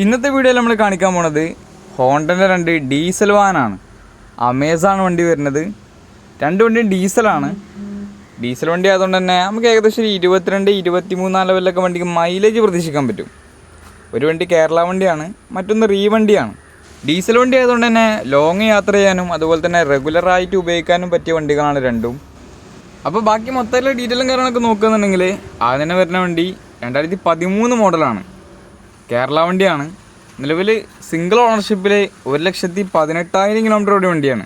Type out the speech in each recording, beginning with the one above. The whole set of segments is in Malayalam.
ഇന്നത്തെ വീഡിയോയിൽ നമ്മൾ കാണിക്കാൻ പോണത് ഹോണ്ടൻ്റെ 2 ഡീസൽ വാനാണ്. അമേസാണ് വണ്ടി വരുന്നത്. 2 വണ്ടിയും ഡീസലാണ്. ഡീസൽ വണ്ടി ആയതുകൊണ്ട് തന്നെ നമുക്ക് ഏകദേശം 22-23 ലെവലിലൊക്കെ വണ്ടിക്ക് മൈലേജ് പ്രതീക്ഷിക്കാൻ പറ്റും. ഒരു വണ്ടി കേരള വണ്ടിയാണ്, മറ്റൊന്ന് റീ വണ്ടിയാണ്. ഡീസൽ വണ്ടി ആയതുകൊണ്ട് തന്നെ ലോങ് യാത്ര ചെയ്യാനും അതുപോലെ തന്നെ റെഗുലറായിട്ട് ഉപയോഗിക്കാനും പറ്റിയ വണ്ടികളാണ് രണ്ടും. അപ്പോൾ ബാക്കി മൊത്തത്തിലുള്ള ഡീറ്റെയിലും കാര്യങ്ങളൊക്കെ നോക്കുകയെന്നുണ്ടെങ്കിൽ ആദ്യം വരുന്ന വണ്ടി 2013 മോഡലാണ്. കേരള വണ്ടിയാണ്. നിലവിൽ സിംഗിൾ ഓണർഷിപ്പിൽ 1,18,000 കിലോമീറ്റർ ഓടിയ വണ്ടിയാണ്.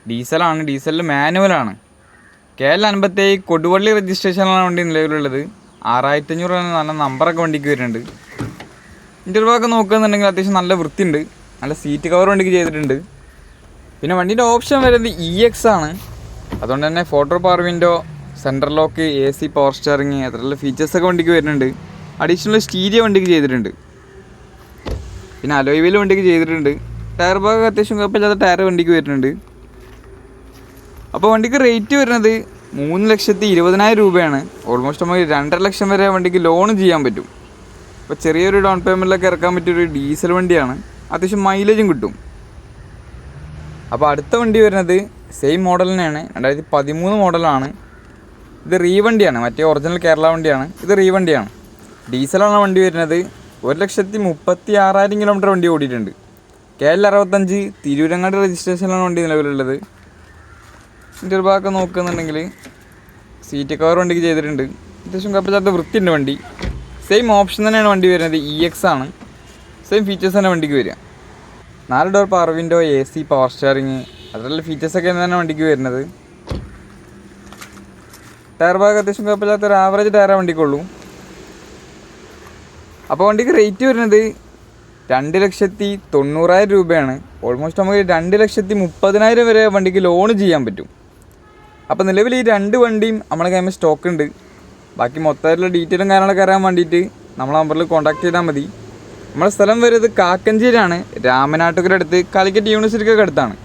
ഡീസലാണ്. ഡീസലിൽ മാനുവലാണ്. KL57 കൊടുവള്ളി രജിസ്ട്രേഷനിലാണ് വണ്ടി നിലവിലുള്ളത്. 6500 നല്ല നമ്പറൊക്കെ വണ്ടിക്ക് വരുന്നുണ്ട്. ഇൻ്റർവ്യൂക്കെ നോക്കുകയെന്നുണ്ടെങ്കിൽ അത്യാവശ്യം നല്ല വൃത്തിയുണ്ട്. നല്ല സീറ്റ് കവർ വണ്ടിക്ക് ചെയ്തിട്ടുണ്ട്. പിന്നെ വണ്ടീൻ്റെ ഓപ്ഷൻ വരുന്നത് EX ആണ്. അതുകൊണ്ട് തന്നെ 4 power window, central lock, AC, power steering അത്രയുള്ള ഫീച്ചേഴ്സൊക്കെ വണ്ടിക്ക് വരുന്നുണ്ട്. അഡീഷണൽ സ്റ്റീരിയോ വണ്ടിക്ക് ചെയ്തിട്ടുണ്ട്. പിന്നെ അലോയ് വീൽ വണ്ടിക്ക് ചെയ്തിട്ടുണ്ട്. ടയർ ഭാഗം അത്യാവശ്യം കുഴപ്പമില്ലാത്ത ടയർ വണ്ടിക്ക് വരുന്നുണ്ട്. അപ്പോൾ വണ്ടിക്ക് റേറ്റ് വരുന്നത് 3,20,000 രൂപയാണ്. ഓൾമോസ്റ്റ് നമുക്ക് 2.5 ലക്ഷം വരെ വണ്ടിക്ക് ലോൺ ചെയ്യാൻ പറ്റും. അപ്പോൾ ചെറിയൊരു ഡൗൺ പേയ്മെൻറ്റിലൊക്കെ ഇറക്കാൻ പറ്റിയൊരു ഡീസൽ വണ്ടിയാണ്. അത്യാവശ്യം മൈലേജും കിട്ടും. അപ്പോൾ അടുത്ത വണ്ടി വരുന്നത് സെയിം മോഡൽ തന്നെയാണ്. 2013 മോഡലാണ്. ഇത് റീ വണ്ടിയാണ്. മറ്റേ ഒറിജിനൽ കേരള വണ്ടിയാണ്. ഇത് റീ വണ്ടിയാണ്. ഡീസലാണ് വണ്ടി വരുന്നത്. 1,36,000 കിലോമീറ്റർ വണ്ടി ഓടിയിട്ടുണ്ട്. KL65 തിരൂരങ്ങാട് രജിസ്ട്രേഷനിലാണ് വണ്ടി നിലവിലുള്ളത്. ഇൻ്റർ ഭാഗമൊക്കെ നോക്കുകയെന്നുണ്ടെങ്കിൽ സീറ്റ് കവർ വണ്ടിക്ക് ചെയ്തിട്ടുണ്ട്. അത്യാവശ്യം കുഴപ്പമില്ലാത്ത വൃത്തിയുണ്ട് വണ്ടി. സെയിം ഓപ്ഷൻ തന്നെയാണ് വണ്ടി വരുന്നത്. EX ആണ്. സെയിം ഫീച്ചേഴ്സ് തന്നെ വണ്ടിക്ക് വരിക. 4 door power window, AC, power steering അതിലുള്ള ഫീച്ചേഴ്സൊക്കെ തന്നെ വണ്ടിക്ക് വരുന്നത്. ടയർ ഭാഗം അത്യാവശ്യം കുഴപ്പമില്ലാത്തൊരു ആവറേജ് ടയറാണ് വണ്ടിക്കുള്ളൂ. അപ്പോൾ വണ്ടിക്ക് റേറ്റ് വരുന്നത് 2,90,000 രൂപയാണ്. ഓൾമോസ്റ്റ് നമുക്ക് 2,30,000 വരെ വണ്ടിക്ക് ലോൺ ചെയ്യാൻ പറ്റും. അപ്പോൾ നിലവിൽ ഈ 2 വണ്ടിയും നമ്മുടെ കയ്യിൽ സ്റ്റോക്ക് ഉണ്ട്. ബാക്കി മൊത്തമായിട്ടുള്ള ഡീറ്റെയിലും കാര്യങ്ങളൊക്കെ അറിയാൻ വേണ്ടിയിട്ട് നമ്മളെ നമ്പറിൽ കോൺടാക്ട് ചെയ്താൽ മതി. നമ്മുടെ സ്ഥലം വരുന്നത് കാക്കഞ്ചേരിയാണ്. രാമനാട്ടുകര അടുത്ത് കാലിക്കറ്റ് യൂണിവേഴ്സിറ്റിക്കൊക്കെ അടുത്താണ്.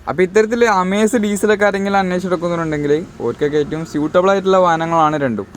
അപ്പോൾ ഇത്തരത്തിൽ അമേസ് ഡീസലൊക്കെ ആരെങ്കിലും അന്വേഷിച്ചെടുക്കുന്നുണ്ടെങ്കിൽ ഓർക്കൊക്കെ ഏറ്റവും സ്യൂട്ടബിൾ ആയിട്ടുള്ള വാഹനങ്ങളാണ് രണ്ടും.